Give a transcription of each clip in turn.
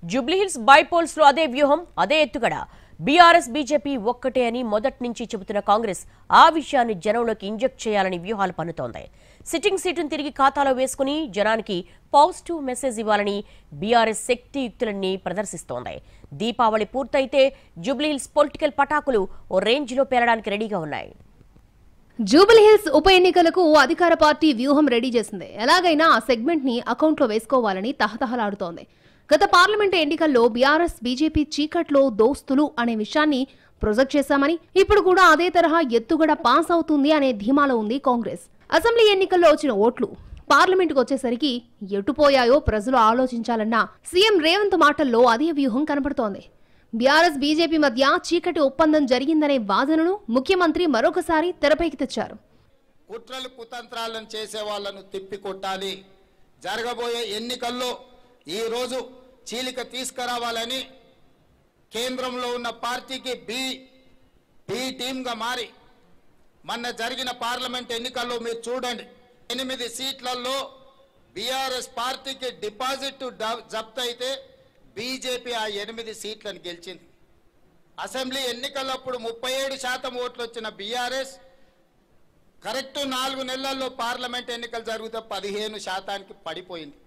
Jubilee Hills bypolls లో అదే వ్యూహం అదే ఎత్తుగడ బీఆర్ఎస్ బీజేపీ ఒక్కటే అని మొదటి నుంచి చెబుతున్న కాంగ్రెస్ ఆ విషయాన్ని జనంలోకి ఇంజెక్ట్ చేయాలని వ్యూహాలు పన్నుతోంది. సిట్టింగ్ సీటును తిరిగి ఖాతాలో వేసుకుని జనానికి పాజిటివ్ మెసేజ్ ఇవ్వాలని బీఆర్ఎస్ శక్తియుక్తులన్నీ ప్రదర్శిస్తోంది. దీపావళి పూర్తయితే జూబ్లీహిల్స్ పొలిటికల్ పటాకులు ఓ రేంజ్ లో పేలడానికి రెడీగా ఉన్నాయి. జూబ్లీహిల్స్ ఉప ఎన్నికలకు అధికార పార్టీ వ్యూహం రెడీ చేసింది. ఎలాగైనా ఆ సెగ్మెంట్ ని అకౌంట్లో వేసుకోవాలని తహతహలాడుతోంది. గత పార్లమెంటు ఎన్నికల్లో బీఆర్ఎస్ బీజేపీ చీకట్లో దోస్తులు అనే విషయాన్ని ప్రొజెక్ట్ చేశామని, ఇప్పుడు కూడా అదే తరహా ఎత్తుగడ పాస్ అవుతుంది అనే ధీమాలో ఉంది కాంగ్రెస్. అసెంబ్లీ ఎన్నికల్లో వచ్చిన ఓట్లు పార్లమెంటుకు వచ్చేసరికి ఎటుపోయాయో ప్రజలు ఆలోచించాలన్న సీఎం రేవంత్ మాటల్లో అదే వ్యూహం కనబడుతోంది. బీఆర్ఎస్ బీజేపీ మధ్య చీకటి ఒప్పందం జరిగిందనే వాదనను ముఖ్యమంత్రి మరొకసారి తెరపైకి తెచ్చారు. కుట్రలు కుతంత్రాలను చేసే వాళ్లను తిప్పికొట్టాలి. జరగబోయే ఎన్నికల్లో ఈ రోజు చీలిక తీసుకురావాలని కేంద్రంలో ఉన్న పార్టీకి బి టీమ్గా మారి మొన్న జరిగిన పార్లమెంట్ ఎన్నికల్లో మీరు చూడండి, 8 సీట్లలో బీఆర్ఎస్ పార్టీకి డిపాజిట్ జప్తు అయితే బీజేపీ ఆ 8 సీట్లను గెలిచింది. అసెంబ్లీ ఎన్నికలప్పుడు 37% ఓట్లు వచ్చిన బీఆర్ఎస్ కరెక్ట్ 4 నెలల్లో పార్లమెంట్ ఎన్నికలు జరిగితే 15% పడిపోయింది.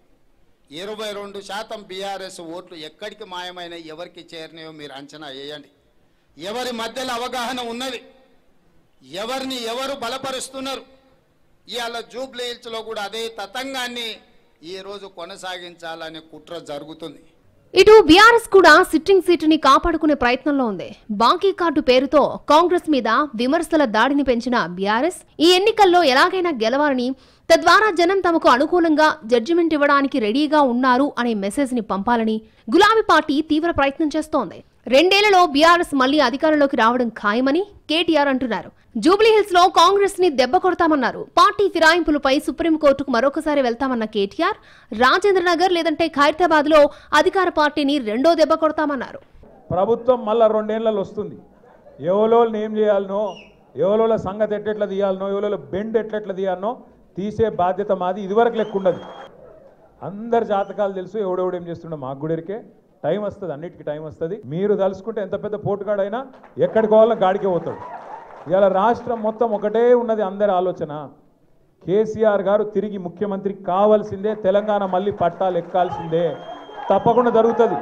22% బీఆర్ఎస్ ఓట్లు ఎక్కడికి మాయమైన, ఎవరికి చేరినాయో మీరు అంచనా వేయండి. ఎవరి మధ్యలో అవగాహన ఉన్నది, ఎవరిని ఎవరు బలపరుస్తున్నారు. ఇవాళ జూబ్లీహిల్స్లో కూడా అదే తతంగాన్ని ఈరోజు కొనసాగించాలనే కుట్ర జరుగుతుంది. ఇటు బీఆర్ఎస్ కూడా సిట్టింగ్ సీటుని కాపాడుకునే ప్రయత్నంలో ఉంది. బాకీ కార్డు పేరుతో కాంగ్రెస్ మీద విమర్శల దాడిని పెంచిన బీఆర్ఎస్ ఈ ఎన్నికల్లో ఎలాగైనా గెలవాలని, తద్వారా జనం తమకు అనుకూలంగా జడ్జిమెంట్ ఇవ్వడానికి రెడీగా ఉన్నారు అనే మెసేజ్ ని పంపాలని గులాబీ పార్టీ తీవ్ర ప్రయత్నం చేస్తోంది. 2 ఏళ్లలో బీఆర్ఎస్ మళ్లీ అధికారంలోకి రావడం ఖాయమని కేటీఆర్ అంటున్నారు. జూబ్లీహిల్స్ లో కాంగ్రెస్ ని దెబ్బ కొడతామన్నారు. పార్టీ ఫిరాయింపులపై సుప్రీంకోర్టుకు మరొకసారి వెళ్తామన్న కేటీఆర్ రాజేంద్రనగర్ లేదంటే ఖైరతాబాద్ లో అధికార పార్టీని రెండో దెబ్బ కొడతామన్నారు. ప్రభుత్వం మళ్ళా 2 ఏళ్లలో వస్తుంది. ఎవరోళ్ళు ఏం చేయాలనో, ఎవరోళ్ళ సంగతి ఎట్లెట్లా తీయాలనో, ఎవరోళ్ళ బెండ్ ఎట్లెట్లా తీయాలనో తీసే బాధ్యత మాది. ఇదివరకు లెక్క ఉండదు. అందరి జాతకాలు తెలుసు, ఎవడెవడేం చేస్తుండో మాకు కూడా ఎరికే. టైం వస్తుంది, అన్నిటికీ టైం వస్తుంది. మీరు తలుసుకుంటే ఎంత పెద్ద పోటుగాడైనా ఎక్కడికి పోవాలో గాడికే పోతాడు. ఇలా రాష్ట్రం మొత్తం ఒకటే ఉన్నది, అందరి ఆలోచన. కేసీఆర్ గారు తిరిగి ముఖ్యమంత్రి కావాల్సిందే, తెలంగాణ మళ్ళీ పట్టాలు ఎక్కాల్సిందే, తప్పకుండా జరుగుతుంది.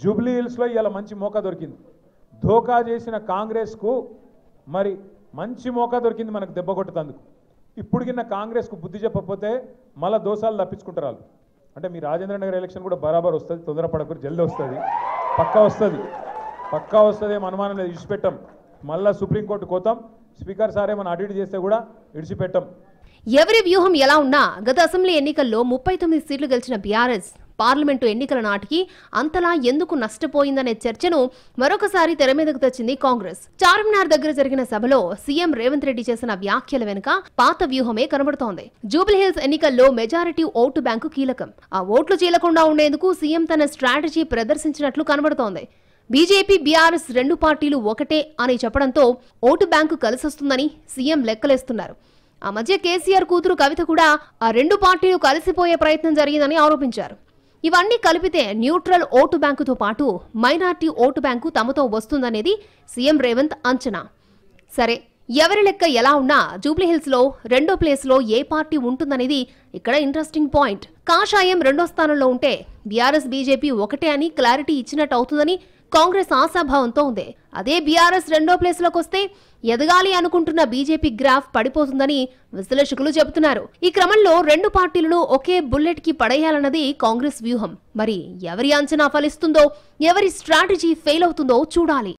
జూబ్లీహిల్స్లో ఇలా మంచి మోకా దొరికింది. ధోకా చేసిన కాంగ్రెస్కు మరి మంచి మోకా దొరికింది మనకు దెబ్బ కొట్టేందుకు. ఇప్పుడు కింద కాంగ్రెస్కు బుద్ధి చెప్పకపోతే మళ్ళీ దోసాలు తప్పించుకుంటారు వాళ్ళు. అంటే మీ రాజేంద్రనగర్ ఎలక్షన్ కూడా బరాబర్ వస్తుంది, తొందరపడకూరు, జల్దీ వస్తుంది, పక్కా వస్తుంది, ఏం అనుమానం లేదు. ఇడిచిపెట్టాం, మళ్ళీ సుప్రీంకోర్టు కోతాం. స్పీకర్ సార్ ఏమైనా అడిట్ చేస్తే కూడా ఇడిచిపెట్టాం. ఎవరి వ్యూహం ఎలా ఉన్నా గత అసెంబ్లీ ఎన్నికల్లో 39 సీట్లు గెలిచిన బీఆర్ఎస్ పార్లమెంటు ఎన్నికల నాటికి అంతలా ఎందుకు నష్టపోయిందనే చర్చను మరొకసారి తెర మీదకు తెచ్చింది కాంగ్రెస్. చార్మినార్ దగ్గర జరిగిన సభలో సీఎం రేవంత్ రెడ్డి చేసిన వ్యాఖ్యల వెనుక పాత వ్యూహమే కనబడుతోంది. జూబ్లీహిల్స్ ఎన్నికల్లో మెజారిటీ ఓటు బ్యాంకు కీలకం. ఆ ఓట్లు చీలకుండా ఉండేందుకు సీఎం తన స్ట్రాటజీ ప్రదర్శించినట్లు కనబడుతోంది. బీజేపీ బీఆర్ఎస్ 2 పార్టీలు ఒకటే అని చెప్పడంతో ఓటు బ్యాంకు కలిసొస్తుందని సీఎం లెక్కలేస్తున్నారు. ఆ మధ్య కేసీఆర్ కూతురు కవిత కూడా ఆ 2 పార్టీలు కలిసిపోయే ప్రయత్నం జరిగిందని ఆరోపించారు. ఇవన్నీ కలిపితే న్యూట్రల్ ఓటు బ్యాంకుతో పాటు మైనార్టీ ఓటు బ్యాంకు తమతో వస్తుందనేది సీఎం రేవంత్ అంచనా. సరే, ఎవరి లెక్క ఎలా ఉన్నా జూబ్లీహిల్స్ లో 2వ ప్లేస్ లో ఏ పార్టీ ఉంటుందనేది ఇక్కడ ఇంట్రెస్టింగ్ పాయింట్. కాషాయం 2వ స్థానంలో ఉంటే బీఆర్ఎస్ బీజేపీ ఒకటే అని క్లారిటీ ఇచ్చినట్టు అవుతుందని కాంగ్రెస్ ఆశాభావంతో ఉంది. అదే బీఆర్ఎస్ 2వ ప్లేస్ లోకి వస్తే ఎదగాలి అనుకుంటున్న బీజేపీ గ్రాఫ్ పడిపోతుందని విశ్లేషకులు చెబుతున్నారు. ఈ క్రమంలో 2 పార్టీలను ఒకే బుల్లెట్ కి పడేయాలన్నది కాంగ్రెస్ వ్యూహం. మరి ఎవరి అంచనా ఫలిస్తుందో, ఎవరి స్ట్రాటజీ ఫెయిల్ అవుతుందో చూడాలి.